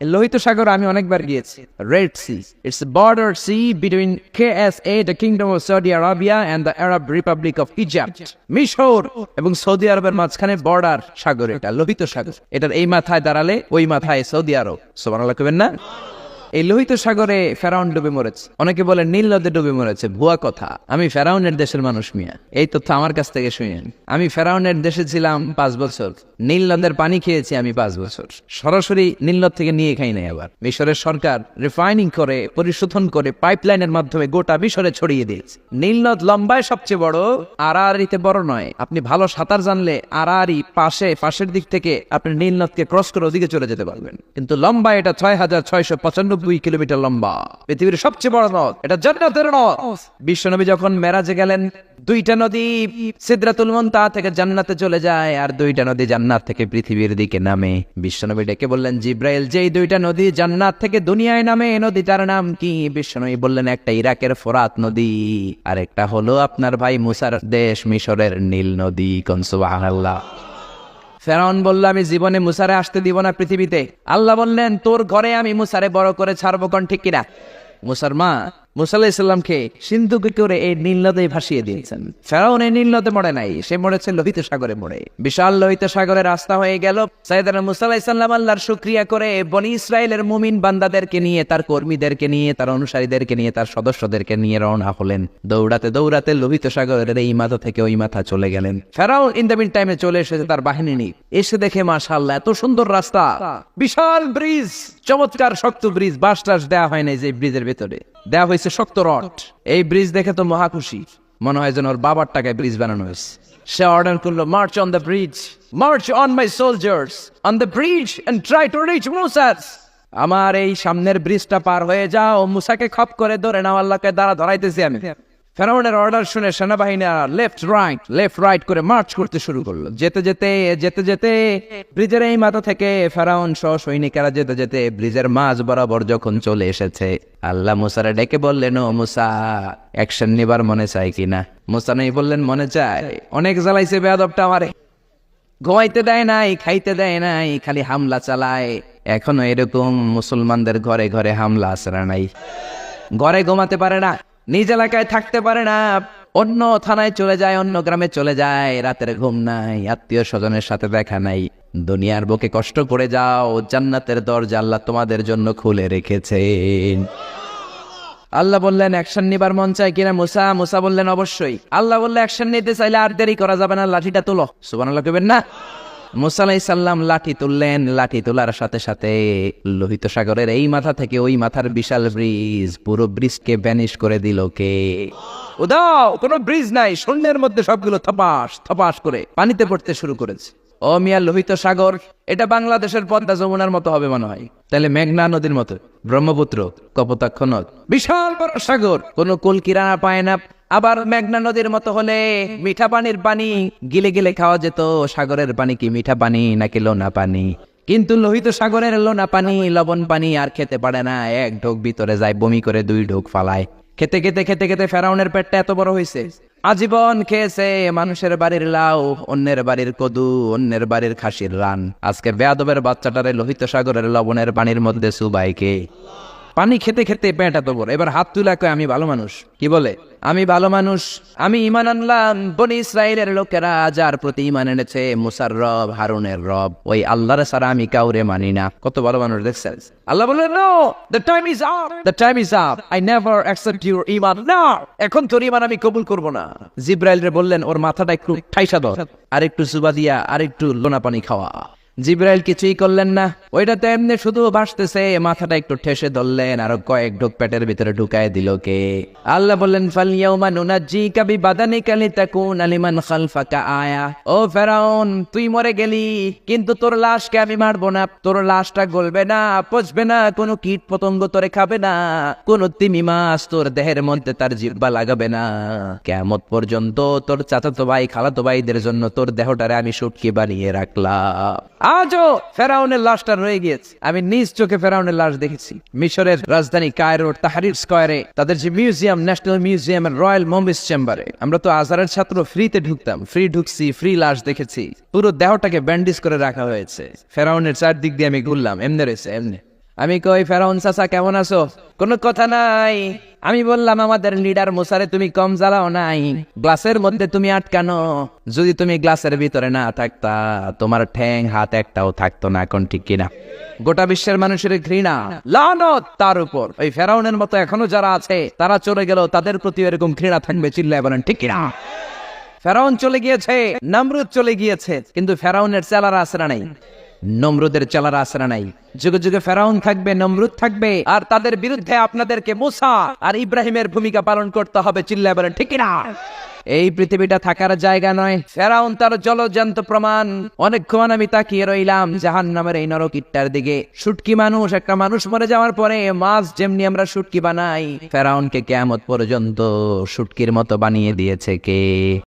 লোহিত সাগর আমি অনেকবার গিয়েছি। Red Sea, it's a border sea between KSA, the Kingdom of Saudi Arabia, and the Arab Republic of Egypt. মিশর এবং Saudi আরবের মাঝখানে বর্ডার সাগর, এটা লোহিত সাগর। এটার এই মাথায় দাঁড়ালে ওই মাথায় সৌদি আরব। সুবহানাল্লাহ কইবেন না? এই লোহিত সাগরে ফেরাউন ডুবে মরেছে। অনেকে বলে নীল নদে ডুবে মরেছে, ভুয়া কথা। আমি ফেরাউনের দেশের মানুষ মিয়া, এই তথ্য আমার কাছ থেকে শুনেন। আমি ফেরাউনের দেশে ছিলাম 5 বছর, নীল নদের পানি খেয়েছি আমি 5 বছর। সরাসরি নীল নদ থেকে নিয়ে খাই নাই। আবার মিশরের সরকার রিফাইনিং করে, পরিশোধন করে পাইপলাইনের মাধ্যমে গোটা মিশরে ছড়িয়ে দিয়েছে। নীল নদ লম্বায় সবচেয়ে বড়, আড়াআড়িতে বড় নয়। আপনি ভালো সাঁতার জানলে আড়াআড়ি পাশের দিক থেকে আপনি নীল নদকে ক্রস করে ওদিকে চলে যেতে পারবেন। কিন্তু লম্বা এটা 6695 কিলোমিটার লম্বা, পৃথিবীর সবচেয়ে বড় নদ। এটা জান্নাতের নদ। বিশ্বনবী যখন মেরাজে গেলেন, 2টা নদী সিদরাতুল মুনতাহা থেকে জান্নাতে চলে যায়, আর 2টা নদী জান্নাত থেকে পৃথিবীর দিকে নামে। বিশ্বনবী ডেকে বললেন, জিব্রাইল, যেই 2টা নদী জান্নাত থেকে দুনিয়ায় নামে, নদীটার নাম কি? বিশ্বনবী বললেন, একটা ইরাকের ফোরাত নদী, আর একটা হলো আপনার ভাই মুসার দেশ মিশরের নীল নদী। কোন সুবহানাল্লাহ। ফেরাউন বলল, আমি জীবনে মুসারে আসতে দিব না পৃথিবীতে। আল্লাহ বললেন, তোর ঘরে আমি মুসারে বড় করে ছাড়বো। কোন ঠিক কিনা? মুসার মা মুসা আলাইহিস সালামকে সিন্ধুকে করে এই নীল নদে ভাসিয়ে দিয়েছেন। ফেরাউন এই নীল নদে মরে নাই, সে মরেছে লোহিত সাগরে মরে। বিশাল লোহিত সাগরে রাস্তা হয়ে গেল। সাইয়েদনা মুসা আলাইহিস সালাম আল্লাহর শুকরিয়া করে বনি ইসরাইলের মুমিন বান্দাদেরকে নিয়ে, তার কর্মীদেরকে নিয়ে, তার অনুসারীদেরকে নিয়ে, তার সদস্যদেরকে নিয়ে রওনা হলেন। দৌড়াতে দৌড়াতে লোহিত সাগরের এই মাথা থেকে ওই মাথা চলে গেলেন। ফেরাউন ইন দ্য মিন টাইমে চলে এসেছে তার বাহিনী নিয়ে। এসে দেখে মাশাআল্লাহ এত সুন্দর রাস্তা, বিশাল ব্রিজ, চমৎকার শক্ত ব্রিজ। বাঁশ টাস দেওয়া হয় নাই, যে ব্রিজের ভেতরে দেওয়া হয়েছে শক্ত রড। এই ব্রিজ দেখে তো মহা খুশি, মনে হয় যেন ওর বাবার টাকায় ব্রিজ বানানো হয়েছে। সে অর্ডার করলো, march on the bridge, march on my soldiers on the bridge and try to reach মুসাস। আমার এই সামনের ব্রিজটা পার হয়ে যাও, মুসাকে খপ করে ধরে নাও, আল্লাহকে দ্বারা ধরাইতেছি আমি। ফেরাউনের অর্ডার শুনে সেনাবাহিনীরা লেফট রাইট করে মার্চ করতে শুরু করলো। যেতে যেতে ব্রিজের এই মাথা থেকে ফেরাউন সহ সৈনিকেরা যেতে যেতে ব্রিজের মাঝ বরাবর যখন চলে এসেছে, আল্লাহ মুসারে ডেকে বললেন, ও মুসা, অ্যাকশন নিবার মনে চাই কিনা? মুসা নেই বললেন, মনে চায়। অনেক জ্বালাইছে বেয়াদবটা আমারে, ঘুমাইতে দেয় নাই, খাইতে দেয় নাই, খালি হামলা চালায়। এখনো এরকম মুসলমানদের ঘরে ঘরে হামলা আসরা নাই। ঘরে ঘুমাতে পারে না, নিজ এলাকায় থাকতে পারে না, অন্য থানায় চলে যায়, অন্য গ্রামে চলে যায়, রাতের ঘুম নাই, আত্মীয় স্বজনের সাথে দেখা নাই। দুনিয়ার বুকে কষ্ট করে যাও, জান্নাতের দরজা আল্লাহ তোমাদের জন্য খুলে রেখেছেন। আল্লাহ বললেন, অ্যাকশন নিবার মন চাই কিনা মুসা? মুসা বললেন, অবশ্যই। আল্লাহ বললেন, অ্যাকশন নিতে চাইলে আর দেরি করা যাবে না, লাঠিটা তোলো। সুবহানাল্লাহ কইবেন না? মুসা আলাইহিস সালাম লাঠি তুললেন। লাঠি তোলার সাথে সাথে লোহিত সাগরের এই মাথা থেকে ওই মাথার বিশাল ব্রিজ, পুরো ব্রিজকে ভ্যানিশ করে দিল কে? উদাও, কোনো ব্রিজ নাই, শূন্যের মধ্যে সবগুলো থপাস করে পানিতে পড়তে শুরু করেছে। ও মিয়া, লোহিত সাগর এটা বাংলাদেশের পদ্মা যমুনার মতো হবে মনে হয়, তাহলে মেঘনা নদীর মতো, ব্রহ্মপুত্র, কপোতাক্ষ নদ, বিশাল বড় সাগর, কোনো কুল কিনারা পায় না। আবার মেঘনা নদীর মতো হলে মিঠা পানির পানি গিলে গিলে খাওয়া যেত। সাগরের পানি কি মিঠা পানি নাকি লোনা পানি? কিন্তু লোহিত সাগরের লোনা পানি, লবণ পানি আর খেতে পারে না। 1 ঢোক ভিতরে যায়, বমি করে 2 ঢোক ফালায়। খেতে খেতে ফেরাউনের পেটটা এত বড় হয়েছে, আজীবন খেয়েছে মানুষের বাড়ির লাউ, অন্যের বাড়ির কদু, অন্যের বাড়ির খাসির রান। আজকে বেয়াদবের বাচ্চাটারে লোহিত সাগরের লবণের পানির মধ্যে সুবাইকে। পানি খেতে খেতে পেট এত বড়। এবার হাত তুলা কয়, আমি ভালো মানুষ। কি বলে? আমি ভালো মানুষ, আমি ঈমান আনলাম। বনি ইসরাইলের লোকেরা যার প্রতি ঈমান এনেছে, মুসার রব, হারুনের রব, ওই আল্লাহর ছাড়া আমি কাউরে মানি না। কত ভালো মানুষ দেখছেন? আল্লাহ বললেন, no, the time is up, I never accept your ঈমান নাও। এখন তোর ঈমান আমি কবুল করব না। জিব্রাইল রে বললেন, ওর মাথাটা একটু ঠাইসা দাও, আর একটু সুবা দিয়া, আর একটু লোনা পানি খাওয়া। জিব্রাইল কিছুই করলেন না, ওইটা তো এমনি শুধু ভাসতেছে। মাথাটা একটু ঠেসে ধরলেন, আর কয়েক ঢোক পেটের ভিতরে ঢুকায় দিল কে? আল্লাহ বললেন, ফালইয়াউমা নুনাজ্জিকা বিবাদানিকা লিতাকুনা লিমান খালফাকা আয়া। ও ফেরাউন, তুই মরে গেলি, কিন্তু তোর লাশকে আমি মারবো না। তোর লাশটা গলবে না, পচবে না, কোনো কীট পতঙ্গ তোরে খাবে না, কোনো তিমি মাছ তোর দেহের মধ্যে তার জিহ্বা লাগাবে না। কিয়ামত পর্যন্ত তোর চাচাতো ভাই, খালাতো ভাইদের জন্য তোর দেহটারে আমি শুটকি বানিয়ে রাখলাম। আজও ফেরাউনের লাশটা রয়ে গিয়েছে। আমি নিজ চোখে ফেরাউনের লাশ দেখেছি। মিশরের রাজধানী কায়রোর তাহরির স্কয়ারে তাদের যে মিউজিয়াম, ন্যাশনাল মিউজিয়াম এর রয়্যাল মমিস চেম্বারে, আমরা তো আজহারের ছাত্র, ফ্রিতে ঢুকতাম, ফ্রি ঢুকছি, ফ্রি লাশ দেখেছি। পুরো দেহটাকে ব্যান্ডেজ করে রাখা হয়েছে। ফেরাউনের চারদিক দিয়ে আমি ঘুরলাম, এমনি রয়েছে এমনি। আমি কই ফেরাউন চাচা কেমন আছো? কোনো কথা নাই। আমি বললাম আমাদের লিডার মুসারে তুমি কম জ্বালাও নাই, গ্লাসের মধ্যে তুমি আটকানো, যদি তুমি গ্লাসের ভিতরে না থাকতা তোমার ঠ্যাং হাত একটাও থাকতো না, এখন ঠিক কিনা? গোটা বিশ্বের মানুষের ঘৃণা লানত তার উপর। ওই ফেরাউনের মতো এখনো যারা আছে তারা চলে গেল, তাদের প্রতি এরকম ঘৃণা থাকবে, চিল্লায় বলেন ঠিক কিনা? ফেরাউন চলে গিয়েছে, নমরুদ চলে গিয়েছে, কিন্তু ফেরাউনের চেলারা আশ্রা নাই, নমরুদের চেলারা আশ্রা নাই। যুগে যুগে ফেরাউন থাকবে, নমরুদ থাকবে, আর তাদের বিরুদ্ধে আপনাদেরকে মুসা আর ইব্রাহিমের ভূমিকা পালন করতে হবে, চিল্লায় বলেন ঠিক কিনা? এই পৃথিবীটা থাকার জায়গা নয়। ফেরাউন তার জলজ্যান্ত প্রমাণ। অনেকক্ষণ আমি তাকিয়ে রইলাম জাহান্নামের এই নরকিটটার দিকে। শুটকি মানুষ, একটা মানুষ মরে যাওয়ার পরে মাছ যেমনি আমরা শুটকি বানাই, ফেরাউনকে কিয়ামত পর্যন্ত শুটকির মতো বানিয়ে দিয়েছে কে?